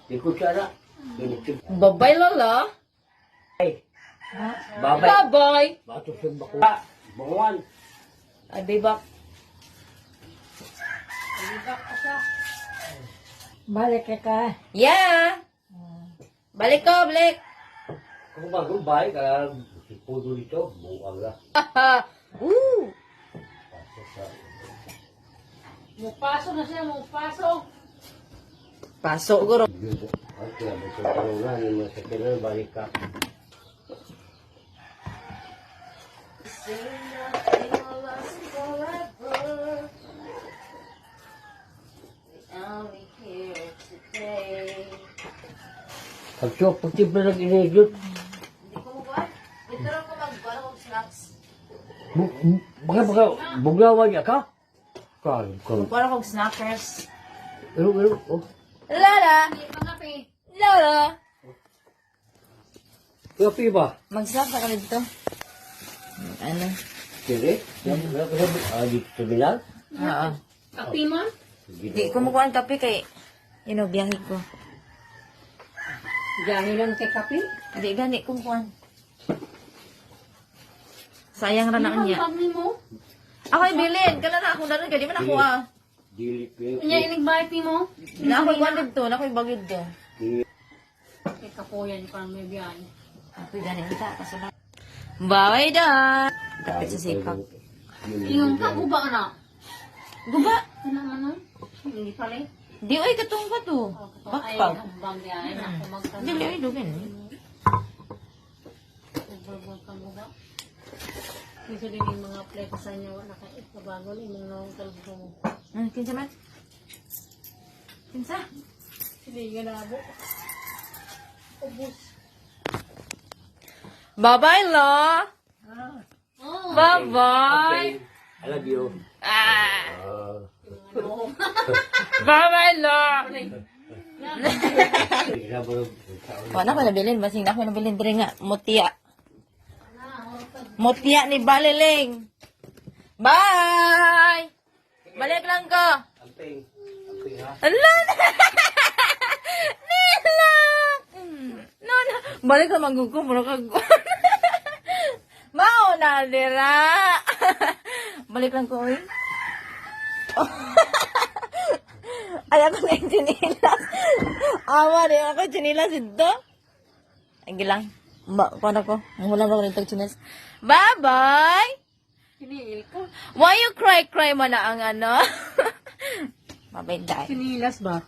Di ko siya na. Babay, Lola. Ay. Babay. Babay. Bato siya bako. Banguan. Ay, bibak. Balik ka. Yeah. Balik ko, balik. Kung magubay, kaya si Pudo dito, buwag na. Woo. Mupaso na siya, mupaso. Pasok, guro. At kaya may tulungan, yung mga sakilal, balik ka. Pagso, pagtipla lang inedot. Hindi ko mabuhat. Dito lang ko mag-bala kong snacks. Baka, buglawan niya ka? Kan. Para kong snackers. Pero, oh. Lola. Lola. Kapi ba? Mag-snack ka dito. Ano? Sili? Dito sa Bilal? Oo. Kapi mo? Hindi ko makuha ang kape kay biyahe ko. Diyan lang kay kapi. Hindi gani kong kuhan. Sayang ra na niya. Pagni mo? Ako ibilin. Kala na ako naroon. Kaya di man ako Dili ko. Kanya inigbayad mo? Na ako ibagid to. Na ako ibagid to. Kay kapoyan pa may biyahe. Ako gani. Ita. Kasunod. Baway da. Kapit sa sikap. Ingon ka, guba ka na. Guba. Ito naman nun. Hindi pala eh. Di oy katong ka to. Ay, Bakpaw. hambang biyahe. Ako magtanong. Dili oy dugan. Ubag kang guba. Kasi din yung mga pleko sa inyo, nakait na bago rin yung nawang talbo mo. Kinsa man? Kinsa? Hindi nga nabo. Ubus. Bye-bye, lo. Oh, Bye-bye. I love you. Ah. ano? Bye-bye, lo. Sabaro. Wala ko nabilin. Basing na ako nabilin. Diri nga. Mutya. Mutya ni Baliling. Bye! Balik lang ko. Amping. Amping ha. Ala! Nila! No, no. Balik ka magugko. Muro ka. Mao na, dira. Balik lang ko, oy. Ay, ako na yung chinilas. Awa rin ako, chinilas ito. Ay, gilang. Paano ko? Ang hulang ko nito chinilas. Bye-bye! Siniil ka? Why you cry man na ang ano? Mabay dahil. Sinilas ba?